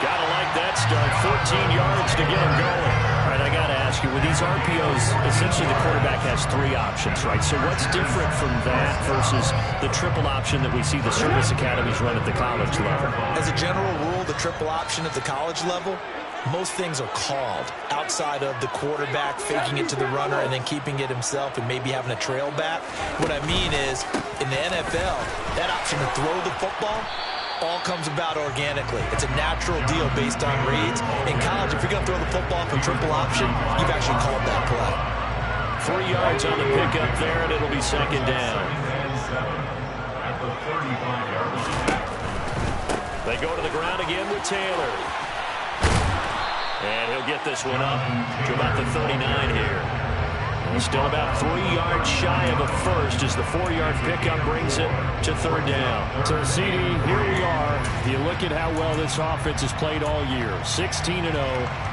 Gotta like that start. 14 yards to get him going. All right, I got to ask you, with these RPOs, essentially the quarterback has 3 options, right? So what's different from that versus the triple option that we see the service academies run at the college level? As a general rule, the triple option at the college level, most things are called outside of the quarterback faking it to the runner and then keeping it himself and maybe having a trail back. What I mean is, in the NFL, that option to throw the football all comes about organically. It's a natural deal based on reads. In college, if you're going to throw the football for triple option, you've actually called that play. 3 yards on the pickup there, and it'll be second down. They go to the ground again with Taylor. And he'll get this one up to about the 39 here. Still about 3 yards shy of a first as the 4-yard pickup brings it to third down. So, CD, here we are. You look at how well this offense has played all year. 16-0.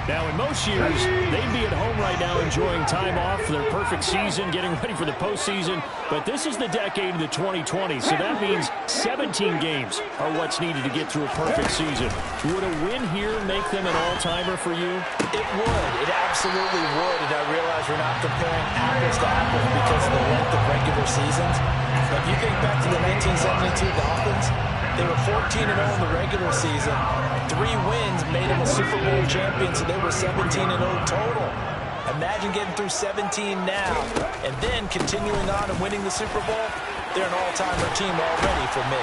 Now, in most years, they'd be at home right now enjoying time off for their perfect season, getting ready for the postseason. But this is the decade of the 2020s, so that means 17 games are what's needed to get through a perfect season. Would a win here make them an all-timer for you? It would. It absolutely would. And I realize we're not comparing apples to apples because of the length of regular seasons. But if you think back to the 1972 Dolphins, they were 14-0 in the regular season. 3 wins made them a Super Bowl champion, so they were 17-0 total. Imagine getting through 17 now and then continuing on and winning the Super Bowl. They're an all-timer team already for me.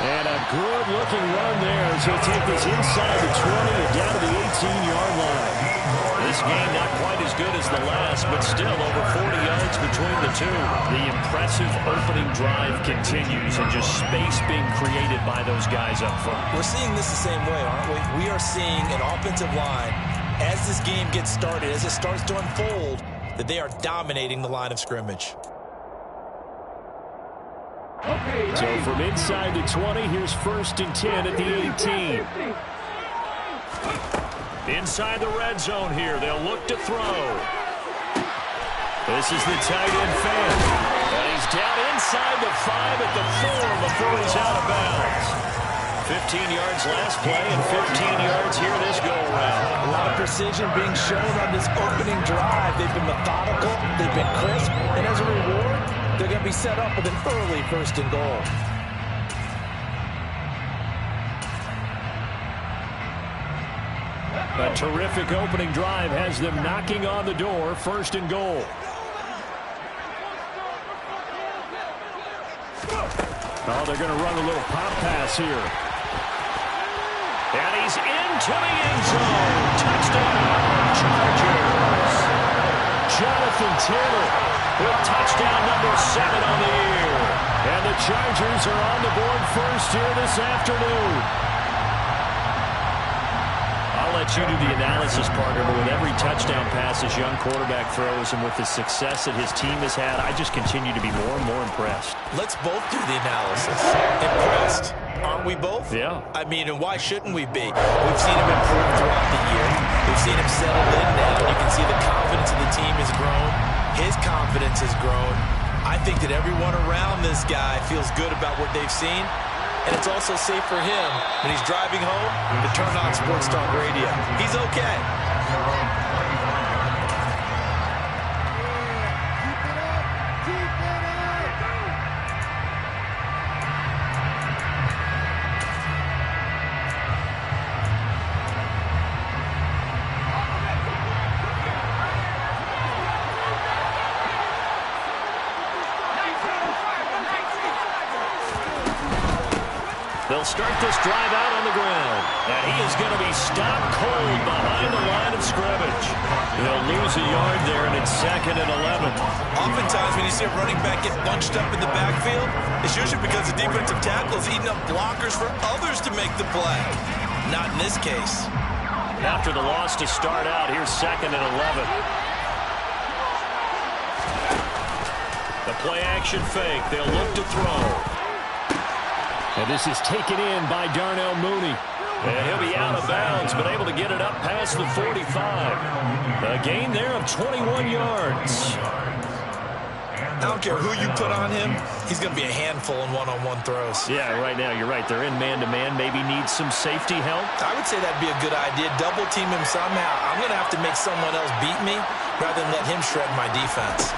And a good-looking run there as he'll take this inside the 20 and down to the 18-yard line. This game not quite as good as the last, but still over 40 yards between the two. The impressive opening drive continues and just space being created by those guys up front. We're seeing this the same way, aren't we? We are seeing an offensive line, as this game gets started, as it starts to unfold, that they are dominating the line of scrimmage. So from inside the 20, here's 1st and 10 at the 18. Inside the red zone here, they'll look to throw. This is the tight end fan. And he's down inside the 5 at the 4 before he's out of bounds. 15 yards last play and 15 yards here this go-around. A lot of precision being shown on this opening drive. They've been methodical, they've been crisp, and as a reward, they're going to be set up with an early 1st and goal. A terrific opening drive has them knocking on the door, 1st and goal. Oh, they're going to run a little pop pass here. And he's into the end zone. Touchdown, Chargers. Jonathan Taylor with touchdown number 7 on the year. And the Chargers are on the board first here this afternoon. I'll let you do the analysis, partner, but with every touchdown pass his young quarterback throws and with the success that his team has had, I just continue to be more and more impressed. Let's both do the analysis. Impressed. Aren't we both? Yeah. I mean, and why shouldn't we be? We've seen him improve throughout the year. We've seen him settle in now. You can see the confidence of the team has grown. His confidence has grown. I think that everyone around this guy feels good about what they've seen. And it's also safe for him when he's driving home to turn on Sports Talk Radio. He's okay. They'll start this drive out on the ground. And he is going to be stopped cold behind the line of scrimmage. They'll lose a yard there, and it's 2nd and 11. Oftentimes when you see a running back get bunched up in the backfield, it's usually because the defensive tackle is eating up blockers for others to make the play. Not in this case. After the loss to start out, here's 2nd and 11. The play action fake. They'll look to throw. And this is taken in by Darnell Mooney. And he'll be out of bounds, but able to get it up past the 45. A gain there of 21 yards. I don't care who you put on him, he's going to be a handful in one-on-one throws. Yeah, right now you're right. They're in man-to-man. Maybe needs some safety help. I would say that'd be a good idea. Double team him somehow. I'm going to have to make someone else beat me rather than let him shred my defense.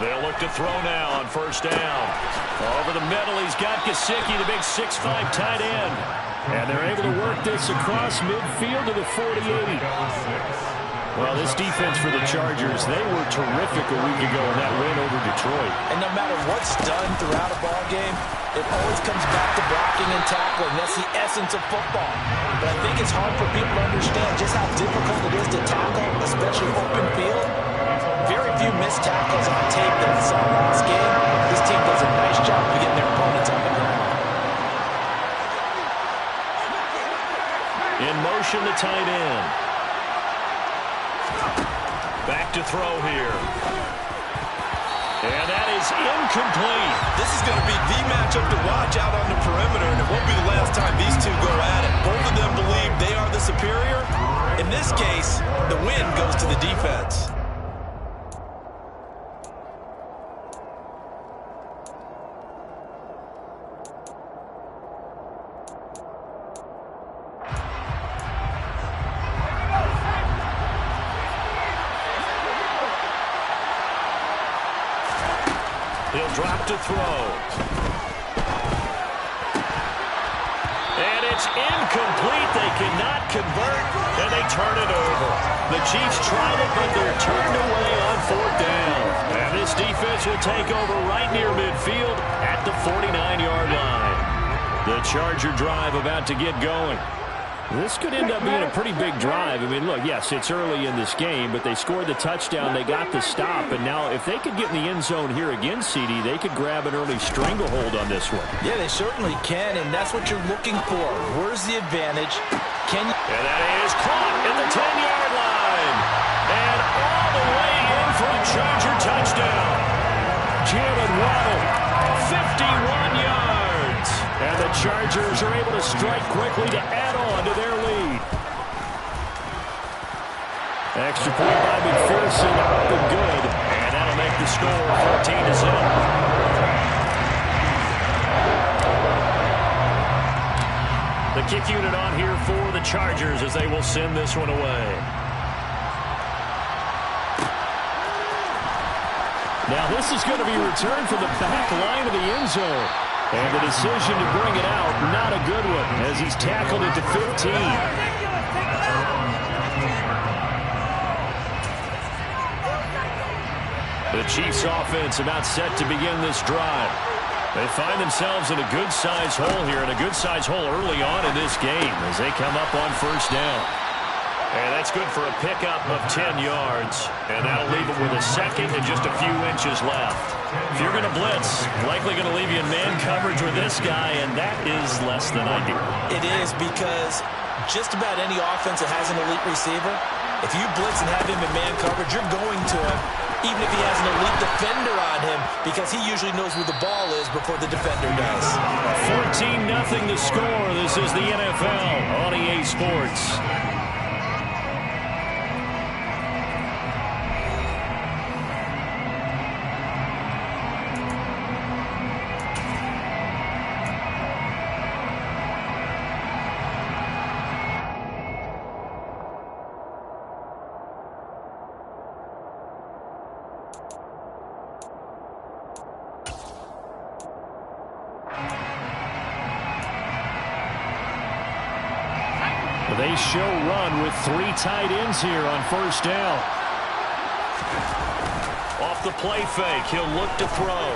They'll look to throw now on first down. Over the middle, he's got Gesicki, the big 6'5" tight end. And they're able to work this across midfield to the 48. Well, this defense for the Chargers, they were terrific a week ago in that win over Detroit. And no matter what's done throughout a ball game, it always comes back to blocking and tackling. That's the essence of football. But I think it's hard for people to understand just how difficult it is to tackle, especially open field. Very few missed tackles on tape that I saw last game. This team does a nice job of getting their opponents on the ground. In motion, the tight end. Back to throw here. And that is incomplete. This is going to be the matchup to watch out on the perimeter, and it won't be the last time these two go at it. Both of them believe they are the superior. In this case, the win goes to the defense. He'll drop to throw. And it's incomplete. They cannot convert, and they turn it over. The Chiefs tried it, but they're turned away on fourth down. And this defense will take over right near midfield at the 49-yard line. The Charger drive about to get going. This could end up being a pretty big drive. I mean, look, yes, it's early in this game, but they scored the touchdown. They got the stop. And now if they could get in the end zone here again, CD, they could grab an early stranglehold on this one. Yeah, they certainly can, and that's what you're looking for. Where's the advantage? Can you... And that is caught at the 10-yard line. And all the way in for a Charger touchdown. Jalen Waddle, 51 yards. And the Chargers are able to strike quickly to add on to their lead. Extra point by McPherson, up and good. And that'll make the score 14-0. The kick unit on here for the Chargers as they will send this one away. Now this is going to be returned from the back line of the end zone. And the decision to bring it out, not a good one, as he's tackled at the 15. The Chiefs offense about set to begin this drive. They find themselves in a good-sized hole here, and a good-sized hole early on in this game as they come up on first down. And that's good for a pickup of 10 yards. And that'll leave them with a second and just a few inches left. If you're going to blitz, likely going to leave you in man coverage with this guy, and that is less than ideal. It is, because just about any offense that has an elite receiver, if you blitz and have him in man coverage, you're going to him, even if he has an elite defender on him, because he usually knows where the ball is before the defender does. 14-0 the score. This is the NFL on EA Sports. They show run with three tight ends here on first down. Off the play fake, he'll look to throw.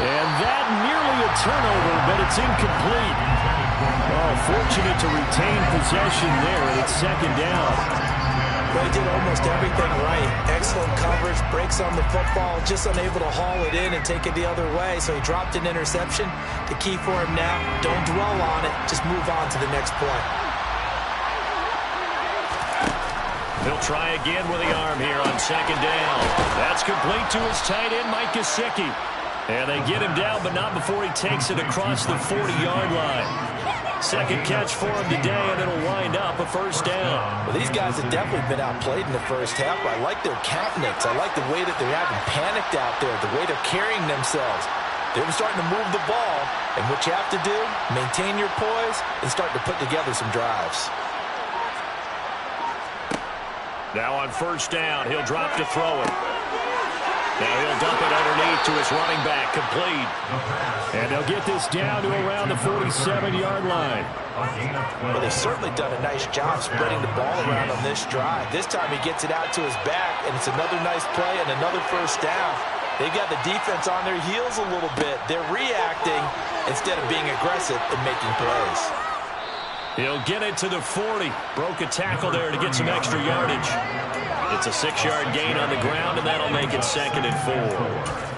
And that nearly a turnover, but it's incomplete. Oh, fortunate to retain possession there, and it's second down. Well, he did almost everything right. Excellent coverage, breaks on the football, just unable to haul it in and take it the other way, so he dropped an interception. The key for him now, don't dwell on it, just move on to the next play. He'll try again with the arm here on second down. That's complete to his tight end, Mike Gesicki. And they get him down, but not before he takes it across the 40-yard line. second catch for him today, and it'll wind up a first down. Well, these guys have definitely been outplayed in the first half. I like their countenance. I like the way that they're having panicked out there, the way they're carrying themselves. They're starting to move the ball, and what you have to do, maintain your poise and start to put together some drives. Now on first down, he'll drop to throw it. Now he'll dump it underneath to his running back, complete. And they'll get this down to around the 47-yard line. Well, they've certainly done a nice job spreading the ball around on this drive. This time he gets it out to his back, and it's another nice play and another first down. They've got the defense on their heels a little bit. They're reacting instead of being aggressive and making plays. He'll get it to the 40. Broke a tackle there to get some extra yardage. It's a 6-yard gain on the ground, and that'll make it 2nd and 4.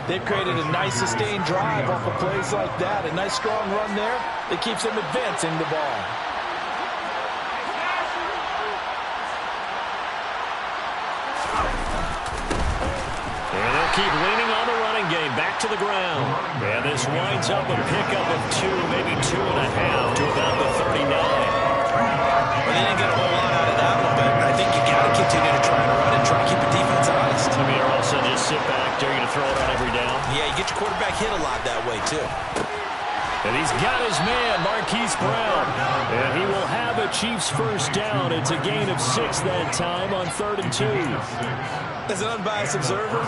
They've created a nice sustained drive off of plays like that. A nice strong run there that keeps them advancing the ball. And they'll keep leaning on the running game. Back to the ground. And this winds up a pickup of 2, maybe 2.5 to about the 39. Well, they didn't get a whole lot out of that one, but I think you got to continue to try to run and try to keep the defense honest. I mean, or also just sit back, dare you to throw it on every down. Yeah, you get your quarterback hit a lot that way, too. And he's got his man, Marquise Brown. And he will have a Chiefs first down. It's a gain of 6 that time on 3rd and 2. As an unbiased observer,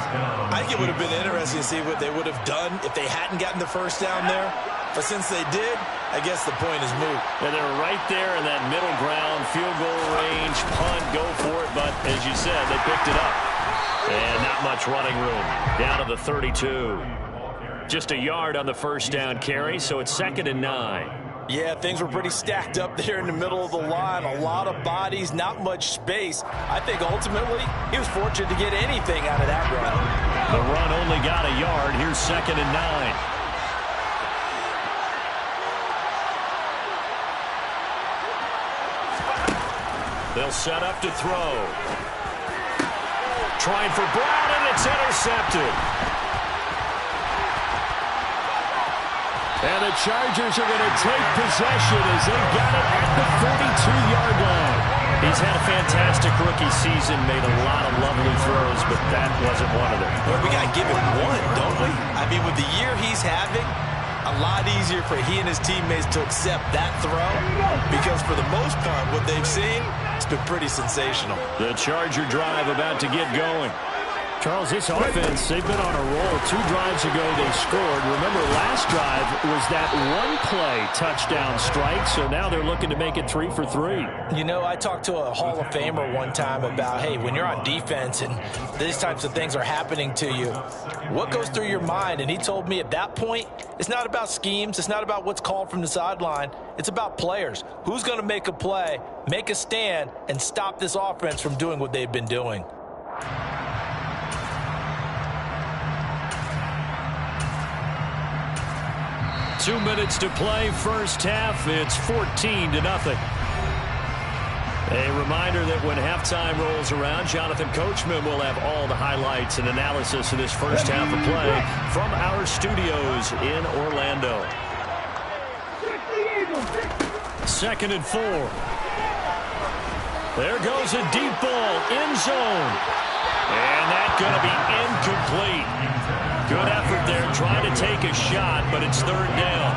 I think it would have been interesting to see what they would have done if they hadn't gotten the first down there. But since they did, I guess the point is moot. And they're right there in that middle ground, field goal range, punt, go for it. But as you said, they picked it up. And not much running room. Down to the 32. Just a yard on the first down carry, so it's 2nd and 9. Yeah, things were pretty stacked up there in the middle of the line. A lot of bodies, not much space. I think ultimately he was fortunate to get anything out of that run. The run only got a yard. Here's 2nd and 9. They'll set up to throw. Trying for Brown, and it's intercepted. And the Chargers are going to take possession as they got it at the 42-yard line. He's had a fantastic rookie season, made a lot of lovely throws, but that wasn't one of them. Well, we got to give him one, don't we? I mean, with the year he's having, a lot easier for he and his teammates to accept that throw because for the most part, what they've seen, it's been pretty sensational. The Charger drive about to get going. Charles, this offense, they've been on a roll. 2 drives ago, they scored. Remember, last drive was that one-play touchdown strike, so now they're looking to make it 3 for 3. You know, I talked to a Hall of Famer one time about, hey, when you're on defense and these types of things are happening to you, what goes through your mind? And he told me at that point, it's not about schemes. It's not about what's called from the sideline. It's about players. Who's going to make a play, make a stand, and stop this offense from doing what they've been doing? 2 minutes to play, first half. It's 14-0. A reminder that when halftime rolls around, Jonathan Coachman will have all the highlights and analysis of this first half of play from our studios in Orlando. 2nd and 4. There goes a deep ball, end zone. And that's going to be incomplete. Good effort there, trying to take a shot, but it's 3rd down.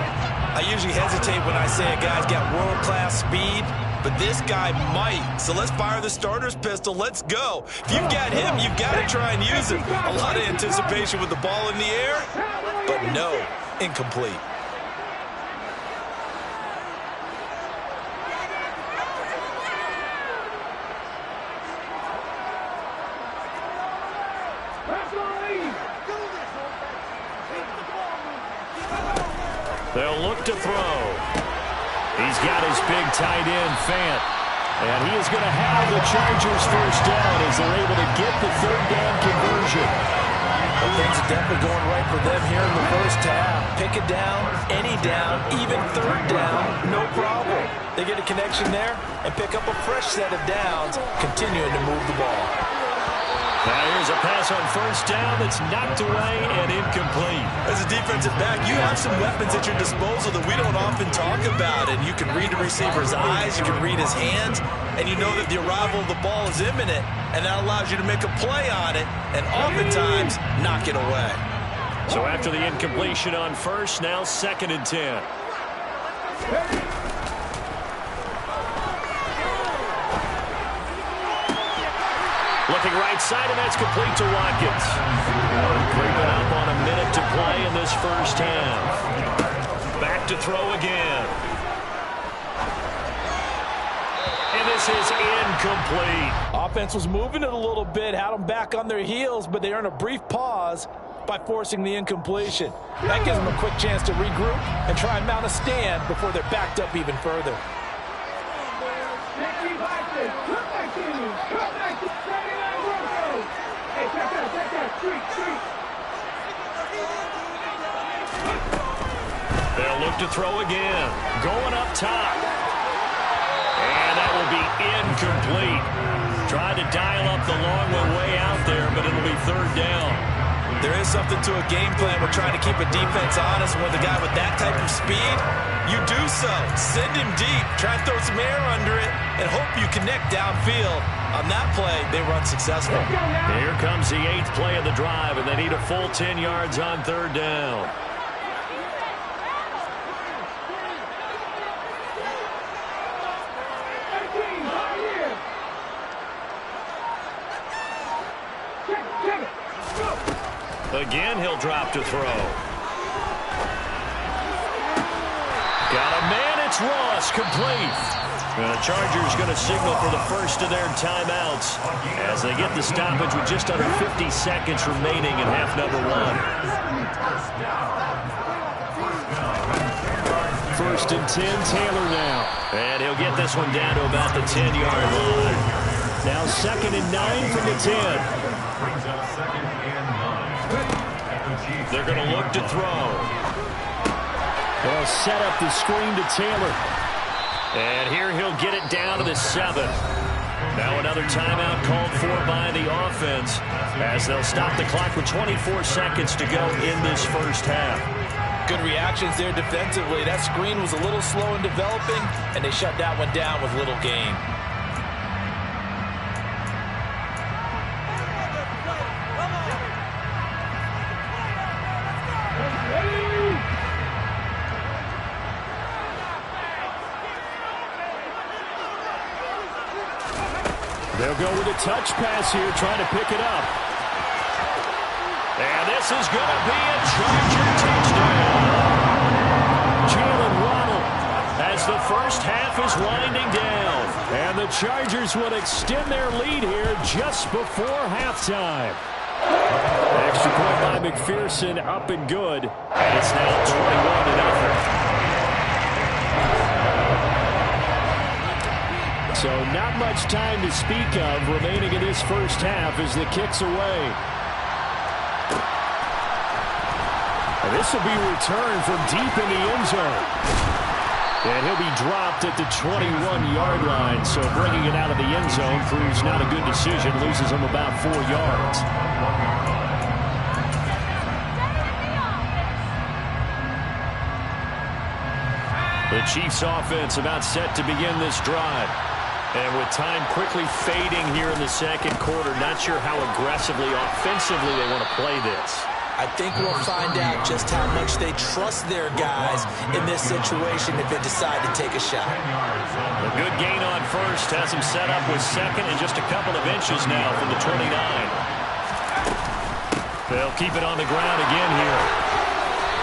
I usually hesitate when I say a guy's got world-class speed, but this guy might. So let's fire the starter's pistol. Let's go. If you've got him, you've got to try and use him. A lot of anticipation with the ball in the air, but no, incomplete. They'll look to throw. He's got his big tight end, Fant. And he is going to have the Chargers first down as they're able to get the 3rd down conversion. Well, things are definitely going right for them here in the first half. Pick it down, any down, even 3rd down, no problem. They get a connection there and pick up a fresh set of downs, continuing to move the ball. Now here's a pass on first down that's knocked away and incomplete. As a defensive back, you have some weapons at your disposal that we don't often talk about. And you can read the receiver's eyes, you can read his hands, and you know that the arrival of the ball is imminent, and that allows you to make a play on it and oftentimes knock it away. So after the incompletion on first, now 2nd and 10. Looking right side, and that's complete to Watkins. Creeping up on a minute to play in this first half. Back to throw again. And this is incomplete. Offense was moving it a little bit, had them back on their heels, but they earned a brief pause by forcing the incompletion. That gives them a quick chance to regroup and try and mount a stand before they're backed up even further. They'll look to throw again. Going up top. And that will be incomplete. Tried to dial up the long one way out there, but it'll be 3rd down. There is something to a game plan. We're trying to keep a defense honest. With a guy with that type of speed, you do so. Send him deep. Try and throw some air under it and hope you connect downfield. On that play, they run successful. Here comes the 8th play of the drive, and they need a full 10 yards on 3rd down. Again, he'll drop to throw. Got a man, it's Ross, complete. And the Chargers going to signal for the first of their timeouts as they get the stoppage with just under 50 seconds remaining in half number 1. 1st and 10, Taylor now. And he'll get this one down to about the 10-yard line. Now 2nd and 9 from the 10. They're going to look to throw. They'll set up the screen to Taylor. And here he'll get it down to the 7. Now another timeout called for by the offense as they'll stop the clock with 24 seconds to go in this first half. Good reactions there defensively. That screen was a little slow in developing, and they shut that one down with little gain. They'll go with a touch pass here, trying to pick it up. And this is going to be a Charger touchdown. Jalen Waddle as the first half is winding down. And the Chargers will extend their lead here just before halftime. Extra point by McPherson, up and good. And it's now 21-0. So not much time to speak of remaining in this first half as the kick's away. And this will be returned from deep in the end zone. And he'll be dropped at the 21-yard line. So bringing it out of the end zone proves not a good decision. Loses him about 4 yards. The Chiefs offense about set to begin this drive. And with time quickly fading here in the second quarter, not sure how aggressively, offensively they want to play this. I think we'll find out just how much they trust their guys in this situation if they decide to take a shot. A good gain on first has him set up with 2nd and just a couple of inches now from the 29. They'll keep it on the ground again here.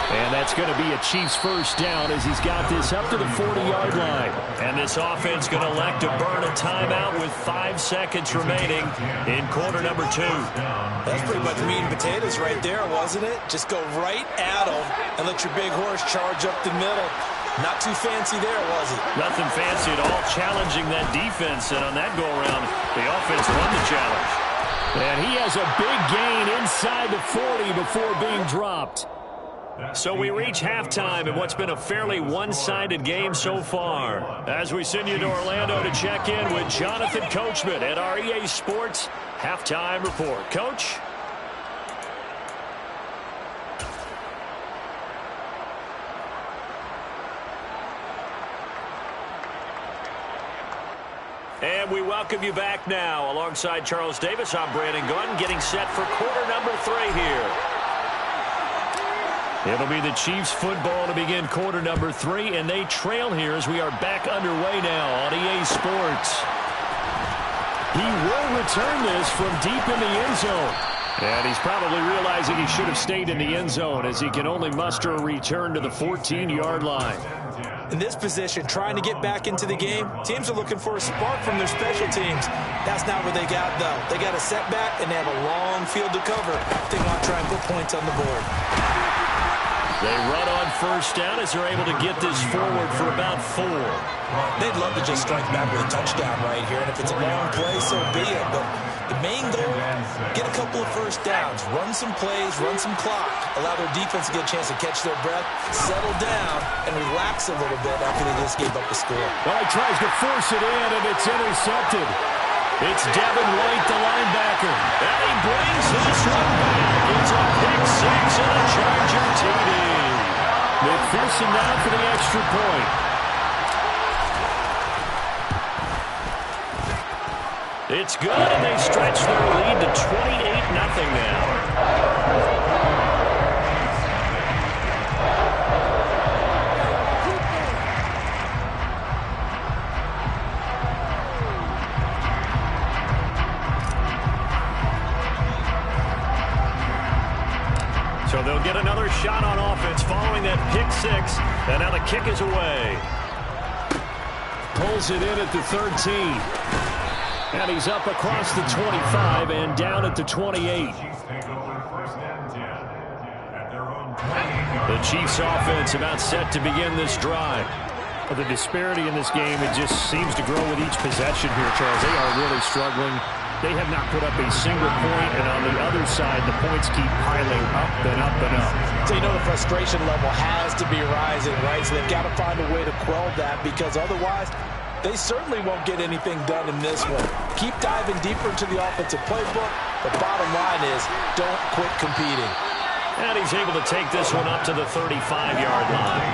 And that's going to be a Chiefs first down as he's got this up to the 40-yard line. And this offense going to elect to burn a timeout with 5 seconds remaining in quarter number 2. That's pretty much meat and potatoes right there, wasn't it? Just go right at them and let your big horse charge up the middle. Not too fancy there, was it? Nothing fancy at all, challenging that defense. And on that go-around, the offense won the challenge. And he has a big gain inside the 40 before being dropped. So we reach halftime in what's been a fairly one-sided game so far. As we send you to Orlando to check in with Jonathan Coachman at our EA Sports Halftime report. Coach? And we welcome you back now. Alongside Charles Davis, I'm Brandon Gunn, getting set for quarter number 3 here. It'll be the Chiefs football to begin quarter number 3, and they trail here as we are back underway now on EA Sports. He will return this from deep in the end zone. And he's probably realizing he should have stayed in the end zone as he can only muster a return to the 14-yard line. In this position, trying to get back into the game, teams are looking for a spark from their special teams. That's not what they got, though. They got a setback, and they have a long field to cover. They want to try and put points on the board. They run on first down as they're able to get this forward for about 4. They'd love to just strike back with a touchdown right here, and if it's a long play, so be it. But the main goal, get a couple of first downs, run some plays, run some clock, allow their defense to get a chance to catch their breath, settle down, and relax a little bit after they just gave up the score. Well, he tries to force it in, and it's intercepted. It's Devin White, the linebacker. And he brings this one back. It's a pick 6 and a Charger TD. McPherson down for the extra point. It's good, and they stretch their lead to 28-0 now. So they'll get another shot on offense following that pick 6, and now the kick is away. Pulls it in at the 13. And he's up across the 25 and down at the 28. The Chiefs offense about set to begin this drive. The disparity in this game, it just seems to grow with each possession here, Charles. They are really struggling. They have not put up a single point, and on the other side, the points keep piling up and up and up. So you know the frustration level has to be rising, right? So they've got to find a way to quell that, because otherwise they certainly won't get anything done in this one. Keep diving deeper into the offensive playbook. The bottom line is don't quit competing. And he's able to take this one up to the 35-yard line.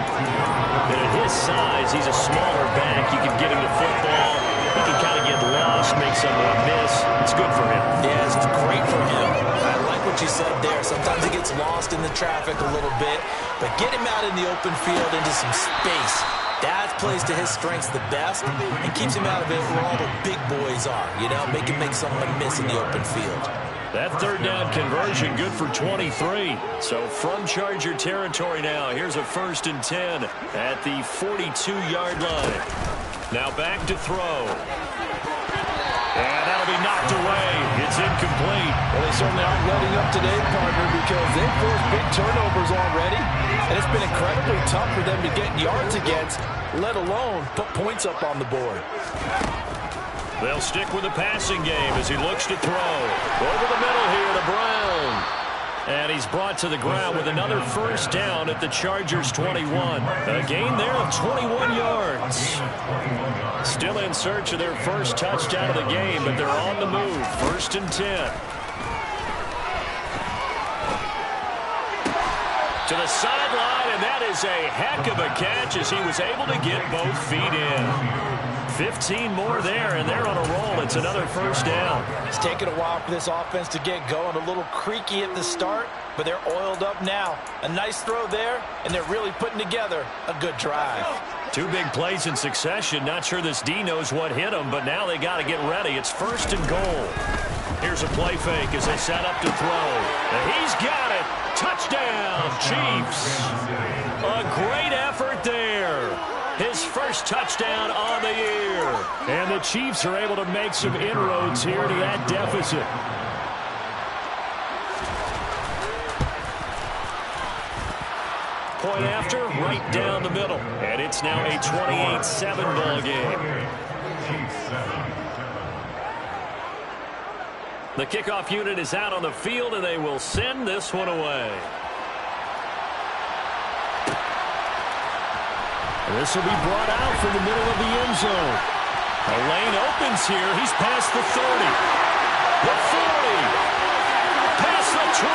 And at his size, he's a smaller back. You can get him the football. He can kind of get lost, make someone miss. It's good for him. Yeah, it's great for him. I like what you said there. Sometimes he gets lost in the traffic a little bit, but get him out in the open field into some space. That plays to his strengths the best and keeps him out of it where all the big boys are. You know, make someone miss in the open field. That third down conversion good for 23. So from Charger territory now, here's a 1st and 10 at the 42-yard line. Now back to throw. And that'll be knocked away. It's incomplete. Well, they certainly aren't letting up today, partner, because they've forced big turnovers already. And it's been incredibly tough for them to get yards against, let alone put points up on the board. They'll stick with the passing game as he looks to throw. Over the middle here to Brown. And he's brought to the ground with another 1st down at the Chargers 21. A gain there of 21 yards. Still in search of their first touchdown of the game, but they're on the move. 1st and 10. To the sideline, and that is a heck of a catch as he was able to get both feet in. 15 more there, and they're on a roll. It's another 1st down. It's taken a while for this offense to get going. A little creaky at the start, but they're oiled up now. A nice throw there, and they're really putting together a good drive. 2 big plays in succession. Not sure this D knows what hit him, but now they got to get ready. It's 1st and goal. Here's a play fake as they set up to throw. And he's got it. Touchdown, Chiefs. A great effort there. His first touchdown on the year. And the Chiefs are able to make some inroads here to that deficit. Point after, right down the middle. And it's now a 28-7 ball game. The kickoff unit is out on the field, and they will send this one away. This will be brought out from the middle of the end zone. A lane opens here. He's past the 30. The 40. Past the 20.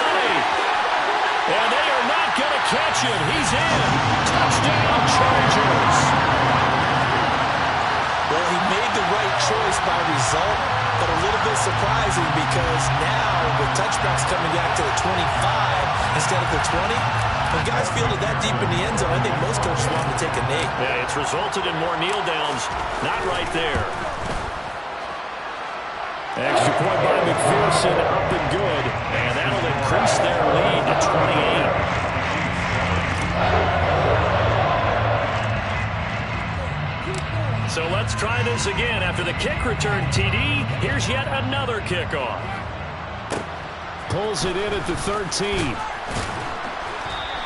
And they are not going to catch it. He's in. Touchdown, Chargers. Well, he made the right choice by result, but a little bit surprising because now with touchdowns coming back to the 25 instead of the 20, when guys fielded that deep in the end zone, I think most coaches want to take a knee. Yeah, it's resulted in more kneel downs. Not right there. Extra point by McPherson, up and good. And that'll increase their lead to 28. So let's try this again. After the kick return, TD, here's yet another kickoff. Pulls it in at the 13.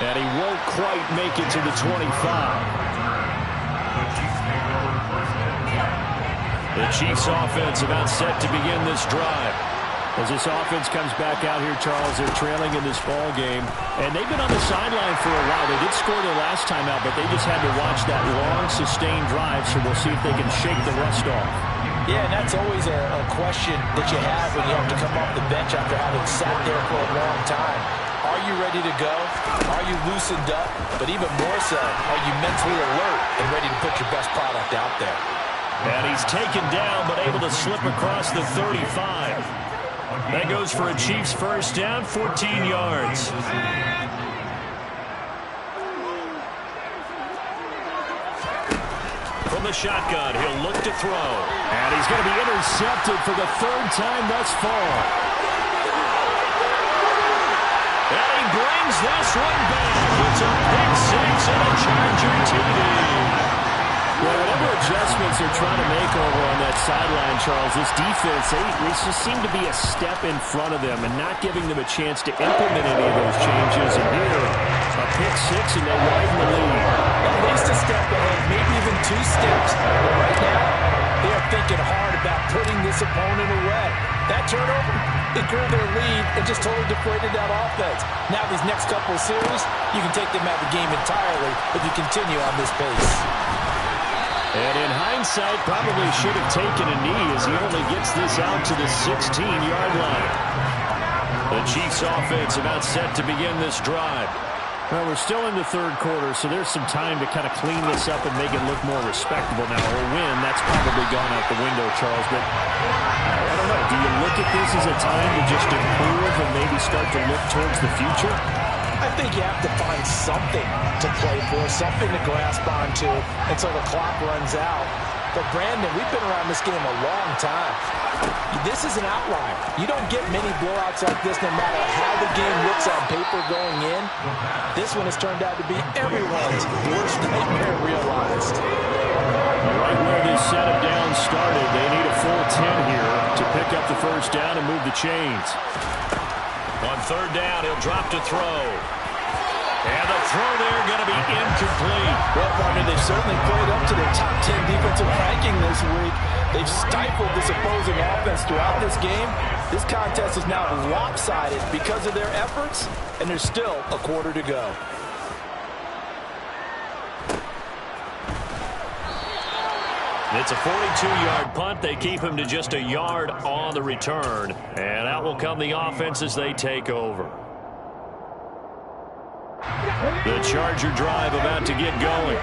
And he won't quite make it to the 25. The Chiefs offense about set to begin this drive. As this offense comes back out here, Charles, they're trailing in this ball game. And they've been on the sideline for a while. They did score their last time out, but they just had to watch that long, sustained drive, so we'll see if they can shake the rust off. Yeah, and that's always a question that you have when you have to come off the bench after having sat there for a long time. Are you ready to go? Are you loosened up? But even more so, are you mentally alert and ready to put your best product out there? And he's taken down, but able to slip across the 35. That goes for a Chiefs first down, 14 yards. From the shotgun, he'll look to throw. And he's going to be intercepted for the third time thus far. And he brings this one back. It's a pick six and a Charger TD. Well, whatever adjustments they're trying to make over on that sideline, Charles, this defense, they just seem to be a step in front of them and not giving them a chance to implement any of those changes. And here, a pick six, and they widen the lead. At least a step ahead, maybe even two steps. But right now, they are thinking hard about putting this opponent away. That turnover, it grew their lead and just totally deflated that offense. Now these next couple of series, you can take them out of the game entirely if you continue on this pace. And in hindsight, probably should have taken a knee as he only gets this out to the 16-yard line. The Chiefs offense about set to begin this drive. Well, we're still in the third quarter, so there's some time to kind of clean this up and make it look more respectable now. A win, that's probably gone out the window, Charles. But I don't know. Do you look at this as a time to just improve and maybe start to look towards the future? I think you have to find something to play for, something to grasp onto until the clock runs out. But, Brandon, we've been around this game a long time. This is an outlier. You don't get many blowouts like this no matter how the game looks on paper going in. This one has turned out to be everyone's worst nightmare realized. Right where this set of downs started, they need a full 10 here to pick up the first down and move the chains. On third down, he'll drop to throw. And the throw there going to be incomplete. Well, partner, they've certainly played up to their top 10 defensive ranking this week. They've stifled this opposing offense throughout this game. This contest is now lopsided because of their efforts, and there's still a quarter to go. It's a 42-yard punt. They keep him to just a yard on the return. And out will come the offense as they take over. The Charger drive about to get going.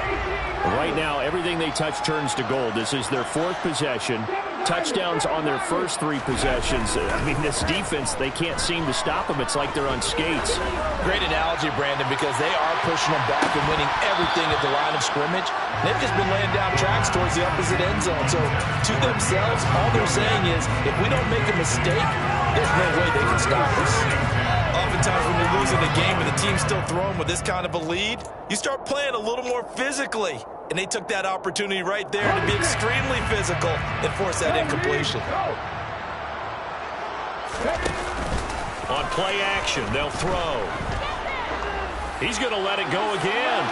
Right now, everything they touch turns to gold. This is their fourth possession. Touchdowns on their first three possessions. I mean, this defense, they can't seem to stop them. It's like they're on skates. Great analogy, Brandon, because they are pushing them back and winning everything at the line of scrimmage. They've just been laying down tracks towards the opposite end zone. So, to themselves, all they're saying is, if we don't make a mistake, there's no way they can stop us. Oftentimes when you're losing a game and the team's still throwing with this kind of a lead, you start playing a little more physically. And they took that opportunity right there to be extremely physical and force that incompletion. On play action, they'll throw. He's going to let it go again.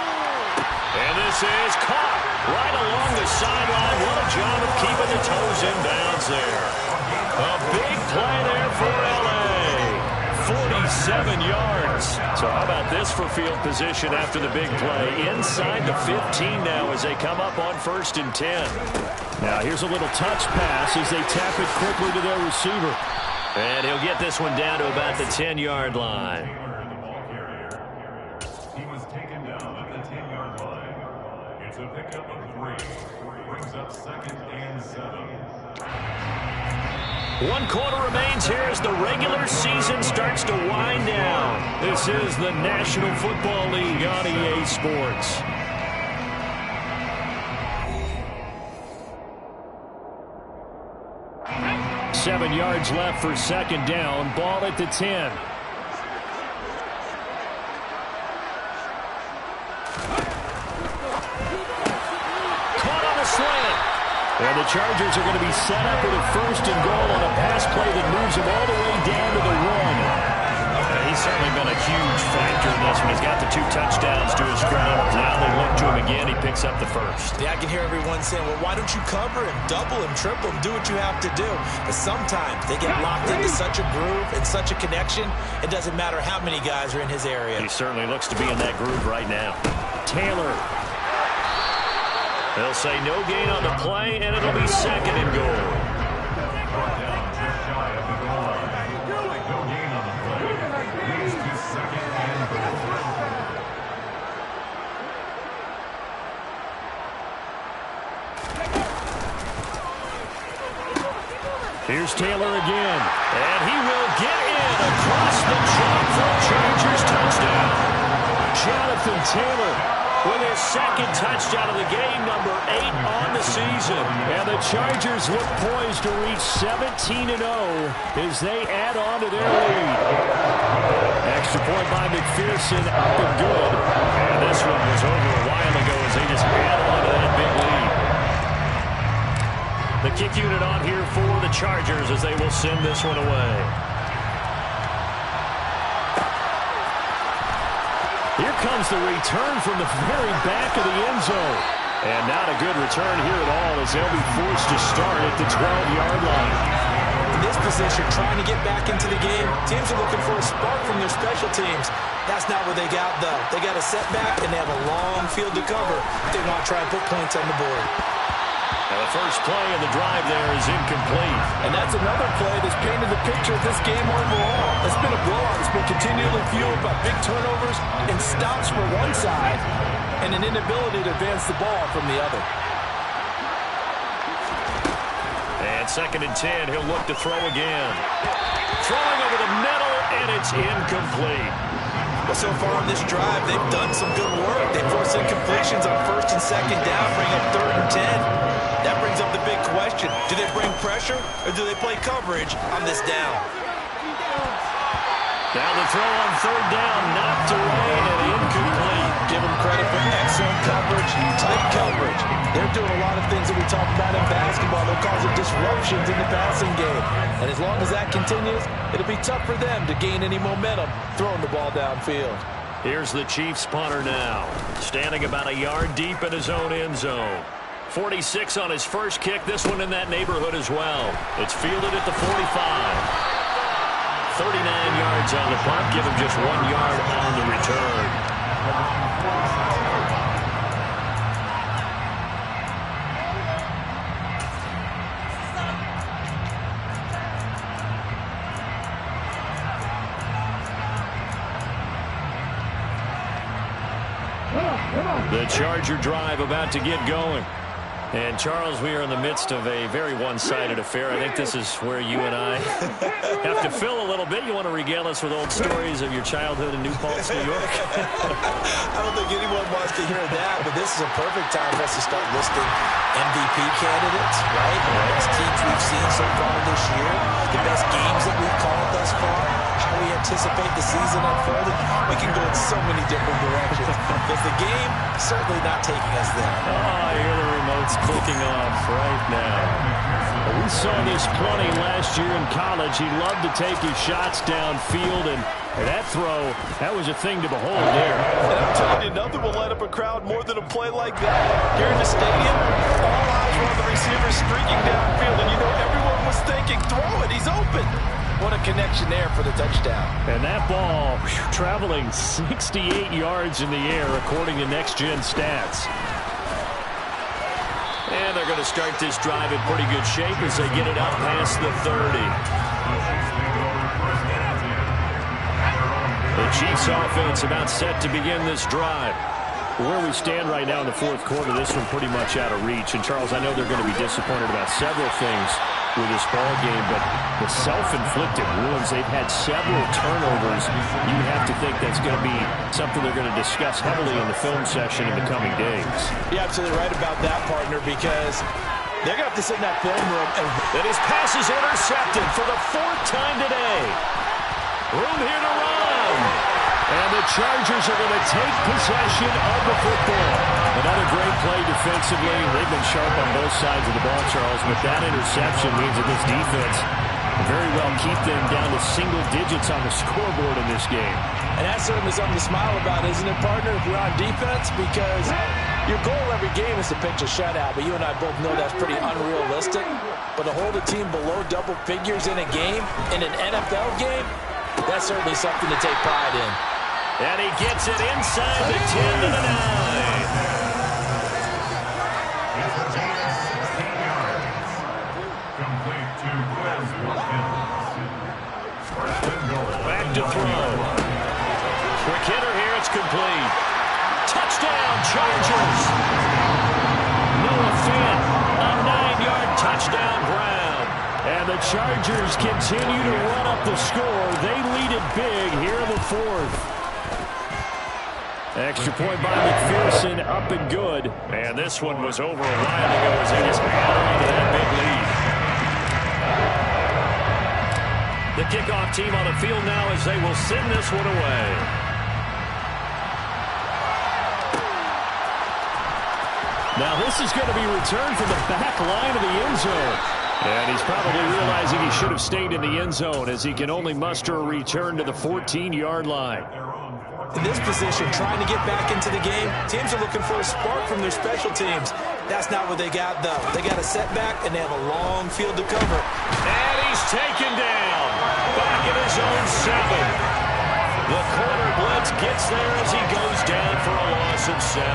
And this is caught right along the sideline. What a job of keeping the toes in bounds there. A big play there for L.A. 47 yards. So how about this for field position after the big play? Inside the 15 now as they come up on 1st and 10. Now here's a little touch pass as they tap it quickly to their receiver. And he'll get this one down to about the 10-yard line. He was taken down at the 10-yard line. It's a pickup of 3. Brings up 2nd and 7. 1 quarter remains here as the regular season starts to wind down. This is the National Football League on EA Sports. Seven yards left for 2nd down. Ball at the 10. Caught on a slant. And the Chargers are going to be set up with a 1st and goal on a pass play that moves them all the way down to the 1. He's certainly been a huge factor in this one. He's got the 2 touchdowns to his credit. Now they look to him again. He picks up the 1st. Yeah, I can hear everyone saying, well, why don't you cover him, double him, triple him, do what you have to do. But sometimes they get locked into such a groove and such a connection, it doesn't matter how many guys are in his area. He certainly looks to be in that groove right now. Taylor. They'll say no gain on the play, and it'll be 2nd and goal. Here's Taylor again, and he will get in across the chug for a Chargers touchdown. Jonathan Taylor with his 2nd touchdown of the game, number 8 on the season. And the Chargers look poised to reach 17-0 as they add on to their lead. Extra point by McPherson, up and good. And this one was over a while ago as they just add on to that big lead. The kick unit on here for the Chargers as they will send this one away. Here comes the return from the very back of the end zone. And not a good return here at all as they'll be forced to start at the 12-yard line. In this position, trying to get back into the game, teams are looking for a spark from their special teams. That's not what they got, though. They got a setback, and they have a long field to cover. They want to try and put points on the board. Now the first play of the drive there is incomplete. And that's another play that's painted the picture of this game overall. It's been a blowout. It's been continually fueled by big turnovers and stops for one side and an inability to advance the ball from the other. And 2nd and 10, he'll look to throw again. Throwing over the middle, and it's incomplete. Well, so far on this drive, they've done some good work. They forced incompletions on 1st and 2nd down, bring up 3rd and 10. That brings up the big question. Do they bring pressure, or do they play coverage on this down? Now the throw on 3rd down, knocked away and incomplete. Give them credit for excellent coverage, tight coverage. They're doing a lot of things that we talk about in basketball. They're causing disruptions in the passing game. And as long as that continues, it'll be tough for them to gain any momentum throwing the ball downfield. Here's the Chiefs punter now, standing about a yard deep in his own end zone. 46 on his first kick, this one in that neighborhood as well. It's fielded at the 45. 39 yards on the punt, give him just 1 yard on the return. The Charger drive about to get going. And, Charles, we are in the midst of a very one-sided affair. I think this is where you and I have to fill a little bit. You want to regale us with old stories of your childhood in New Paltz, New York? I don't think anyone wants to hear that, but this is a perfect time for us to start listing MVP candidates, right? The best teams we've seen so far this year, the best games that we've called thus far, how we anticipate the season unfolding. We can go in so many different directions because the game certainly not taking us there. Oh, I hear the remote's clicking off right now. We saw this plenty last year in college. He loved to take his shots downfield, and that throw, that was a thing to behold there. And I'm telling you, nothing will light up a crowd more than a play like that. Here in the stadium, all eyes were on the receiver streaking downfield, and you know everyone was thinking, throw it, he's open. What a connection there for the touchdown. And that ball traveling 68 yards in the air, according to Next Gen Stats. And they're going to start this drive in pretty good shape as they get it up past the 30. The Chiefs offense about set to begin this drive. Where we stand right now in the fourth quarter, this one pretty much out of reach. And, Charles, I know they're going to be disappointed about several things with this ball game, but the self-inflicted wounds, they've had several turnovers. You have to think that's going to be something they're going to discuss heavily in the film session in the coming days. You're absolutely right about that, partner, because they're going to have to sit in that film room. And his pass is intercepted for the fourth time today. Room here to run. And the Chargers are going to take possession of the football. Another great play defensively. They've been sharp on both sides of the ball, Charles, but that interception means that this defense very well keep them down to single digits on the scoreboard in this game. And that's certainly something to smile about, isn't it, partner, if you're on defense? Because your goal every game is to pitch a shutout, but you and I both know that's pretty unrealistic. But to hold a team below double figures in a game, in an NFL game, that's certainly something to take pride in. And he gets it inside the 10 to the 9. Back to throw. Quick hitter here, it's complete. Touchdown, Chargers. Noah Fant, a 9-yard touchdown ground. And the Chargers continue to run up the score. They lead it big here in the fourth. Extra point by McPherson, up and good. And this one was over a while ago as they just add on to that big lead. The kickoff team on the field now as they will send this one away. Now this is going to be returned from the back line of the end zone. And he's probably realizing he should have stayed in the end zone as he can only muster a return to the 14-yard line. In this position, trying to get back into the game, teams are looking for a spark from their special teams. That's not what they got, though. They got a setback, and they have a long field to cover. And he's taken down. Back in his own 7. The corner blitz gets there as he goes down for a loss of 7.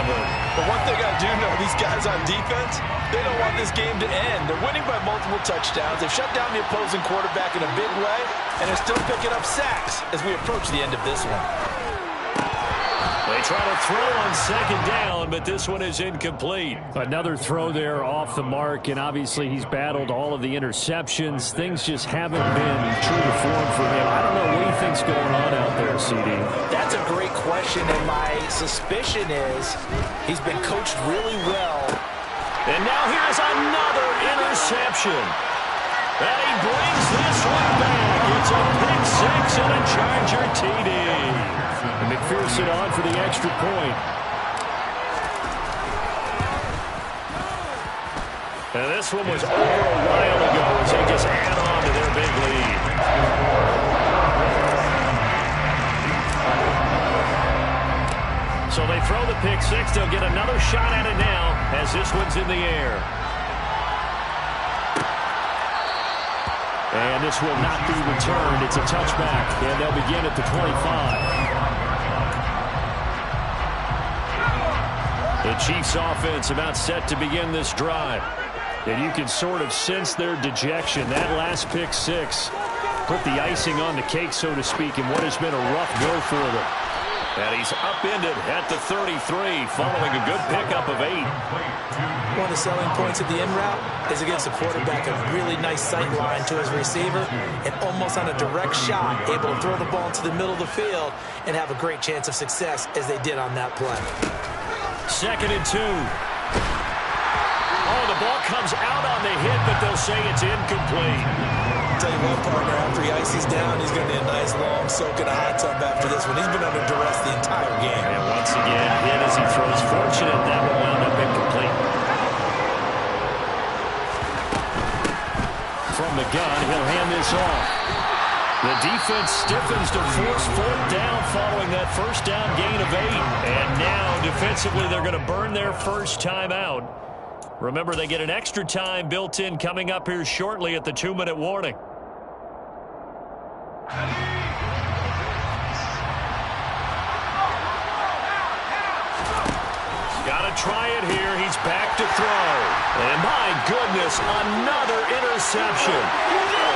But one thing I do know, these guys on defense, they don't want this game to end. They're winning by multiple touchdowns. They've shut down the opposing quarterback in a big way, and they're still picking up sacks as we approach the end of this one. They try to throw on second down, but this one is incomplete. Another throw there off the mark, and obviously he's battled all of the interceptions. Things just haven't been true to form for him. I don't know what he thinks going on out there, CD. That's a great question, and my suspicion is he's been coached really well. And now here's another interception. And he brings this one back. It's a pick 6 and a Charger TD. And McPherson on for the extra point. And this one was over a while ago as they just add on to their big lead. So they throw the pick 6. They'll get another shot at it now as this one's in the air. And this will not be returned. It's a touchback, and they'll begin at the 25. The Chiefs offense about set to begin this drive. And you can sort of sense their dejection. That last pick 6 put the icing on the cake, so to speak, in what has been a rough go for them. And he's upended at the 33 following a good pickup of 8. One of the selling points of the in route is against the quarterback, a really nice sight line to his receiver, and almost on a direct shot, able to throw the ball into the middle of the field and have a great chance of success as they did on that play. 2nd and 2. Oh, the ball comes out on the hit, but they'll say it's incomplete. Tell you what, partner, after he ices down, he's going to need a nice long soak in a hot tub after this one. He's been under duress the entire game. And once again, hit as he throws. Fortunate that one wound up incomplete. From the gun, he'll hand this off. The defense stiffens to force 4th down following that first down gain of 8. And now, defensively, they're going to burn their first time out. Remember, they get an extra time built in coming up here shortly at the 2-minute warning. Got to try it here. He's back to throw. And my goodness, another interception.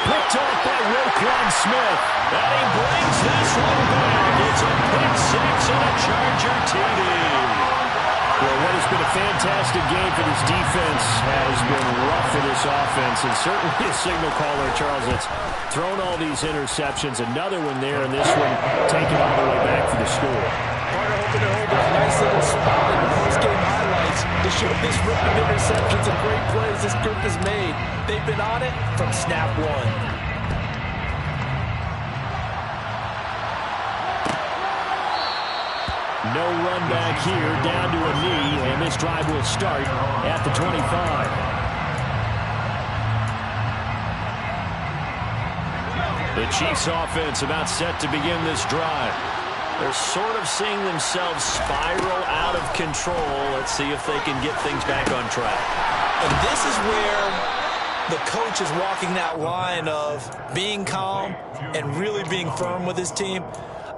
Picked off by Roquan Smith. And he brings this one back. It's a pick six and a Charger TD. Well, what has been a fantastic game for this defense has been rough for this offense, and certainly a signal caller, Charles, that's thrown all these interceptions. Another one there, and this one taken all the way back for the score. Carter hoping to hold a nice little spot in the post-game highlights to show this rip of interceptions and great plays this group has made. They've been on it from snap one. No run back here, down to a knee, and this drive will start at the 25. The Chiefs offense about set to begin this drive. They're sort of seeing themselves spiral out of control. Let's see if they can get things back on track. And this is where the coach is walking that line of being calm and really being firm with his team.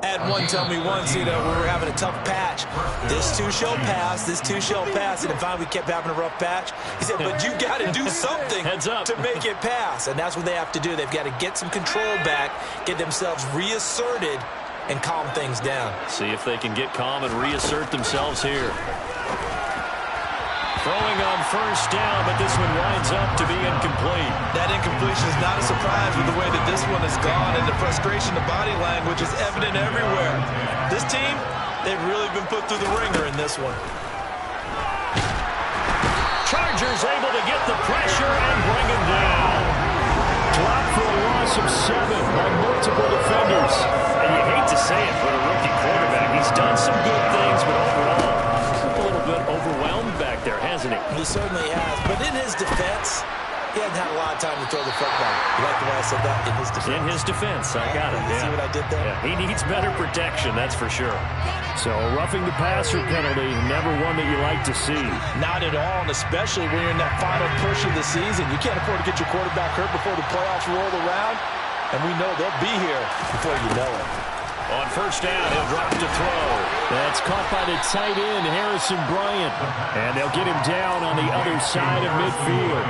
I had one tell me once, we were having a tough patch. This too shall pass, this too shall pass. And finally we kept having a rough patch. He said, but you got to do something to make it pass. And that's what they have to do. They've got to get some control back, get themselves reasserted, and calm things down. See if they can get calm and reassert themselves here. Throwing on first down, but this one winds up to be incomplete. That incompletion is not a surprise with the way that this one has gone, and the frustration, the body language is evident everywhere. This team, they've really been put through the ringer in this one. Chargers able to get the pressure and bring him down. Dropped for a loss of 7 by multiple defenders. And you hate to say it, but a rookie quarterback, he's done some good things, but overall, a little bit overwhelmed back there, hasn't he? He certainly has. But in his defense, he hasn't had a lot of time to throw the football. You like the way I said that? In his defense. In his defense, I got it. You see what I did there? Yeah, he needs better protection, that's for sure. So roughing the passer penalty, never one that you like to see. Not at all, and especially when you're in that final push of the season. You can't afford to get your quarterback hurt before the playoffs roll around, and we know they'll be here before you know it. On first down, he'll drop to throw. That's caught by the tight end, Harrison Bryant. And they'll get him down on the other side of midfield.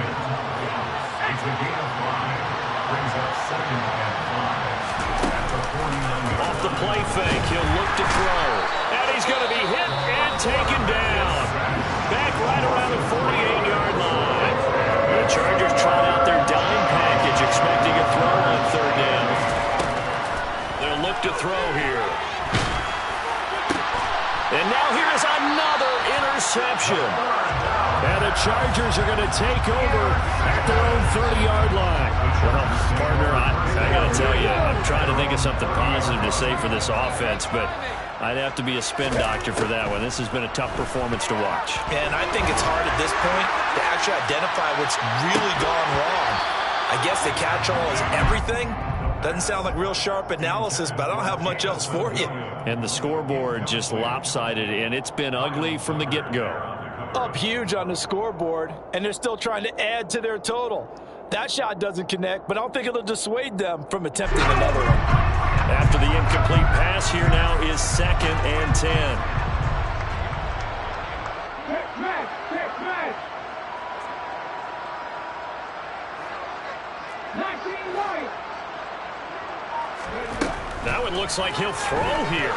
Off the play fake, he'll look to throw. And he's going to be hit and taken down. Back right around the 48-yard line. The Chargers trot out their dime package, expecting a throw on third down. They'll look to throw here. And now here is another interception. And the Chargers are going to take over at their own 30-yard line. Well, partner, I got to tell you, I'm trying to think of something positive to say for this offense, but I'd have to be a spin doctor for that one. This has been a tough performance to watch. And I think it's hard at this point to actually identify what's really gone wrong. I guess the catch-all is everything. Doesn't sound like real sharp analysis, but I don't have much else for you. And the scoreboard just lopsided, and it's been ugly from the get-go. Up huge on the scoreboard, and they're still trying to add to their total. That shot doesn't connect, but I don't think it'll dissuade them from attempting another one. After the incomplete pass, here now is 2nd and 10. That one looks like he'll throw here.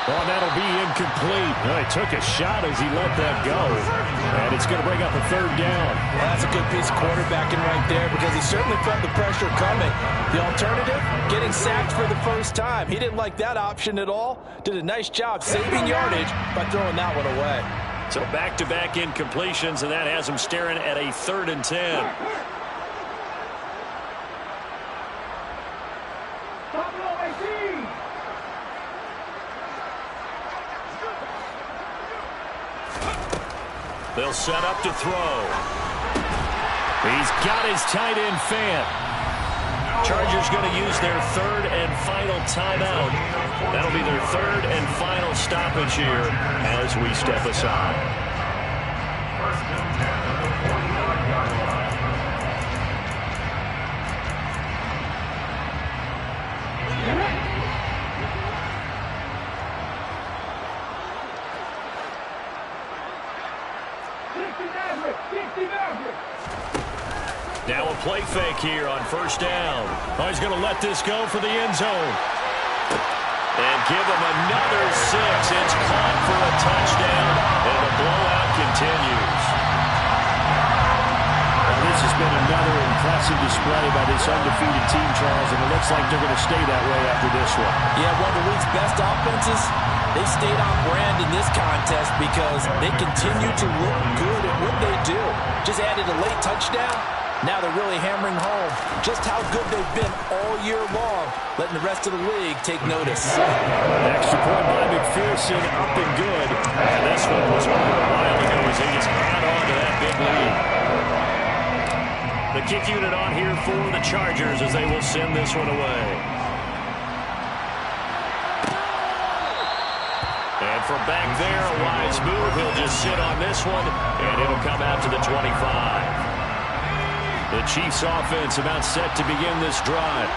Well, that'll be incomplete. Well, he took a shot as he let that go. And it's going to bring up a third down. Well, that's a good piece of quarterbacking right there because he certainly felt the pressure coming. The alternative, getting sacked for the first time. He didn't like that option at all. Did a nice job saving yardage by throwing that one away. So back-to-back incompletions, and that has him staring at a 3rd and 10. They'll set up to throw. He's got his tight end fan. Chargers going to use their 3rd and final timeout. That'll be their 3rd and final stoppage here as we step aside. Now a play fake here on first down. Oh, he's going to let this go for the end zone. And give him another 6. It's caught for a touchdown, and the blowout continues. Well, this has been another impressive display by this undefeated team, Charles, and it looks like they're going to stay that way after this one. Yeah, one of the league's best offenses. They stayed on brand in this contest because they continue to look good at what they do. Just added a late touchdown. Now they're really hammering home just how good they've been all year long, letting the rest of the league take notice. Extra point by McPherson, up and good. And this one was over a while ago as they just add on to that big lead. The kick unit on here for the Chargers as they will send this one away. And from back there, a wise move. He'll just sit on this one, and it'll come out to the 25. The Chiefs offense about set to begin this drive.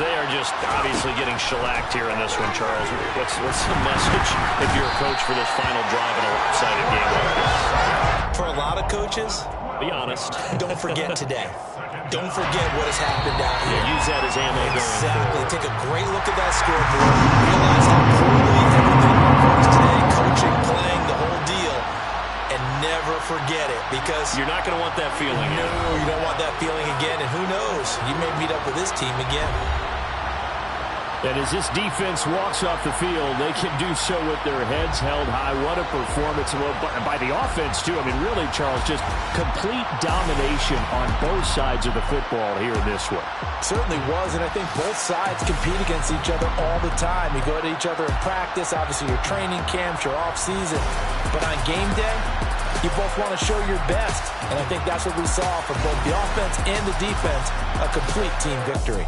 They are just obviously getting shellacked here in this one, Charles. What's the message if you're a coach for this final drive in a lopsided game like this? For a lot of coaches, be honest. Don't forget today. Don't forget what has happened out here. Yeah, use that as ammo. Exactly. Take a great look at that scoreboard. Realize how poorly everything works today. Coaching, playing, the whole deal. And never forget it, because you're not going to want that feeling. No, you don't want that feeling again. And who knows? You may meet up with this team again. And as this defense walks off the field, they can do so with their heads held high. What a performance by the offense, too. I mean, really, Charles, just complete domination on both sides of the football here in this one. Certainly was, and I think both sides compete against each other all the time. You go to each other in practice, obviously your training camps, your off-season. But on game day, you both want to show your best. And I think that's what we saw from both the offense and the defense, a complete team victory.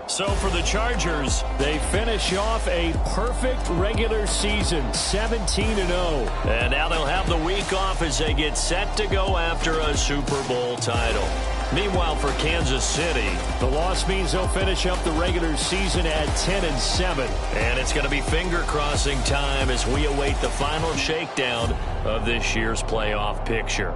So for the Chargers, they finish off a perfect regular season, 17-0. And now they'll have the week off as they get set to go after a Super Bowl title. Meanwhile, for Kansas City, the loss means they'll finish up the regular season at 10-7. And it's going to be finger-crossing time as we await the final shakedown of this year's playoff picture.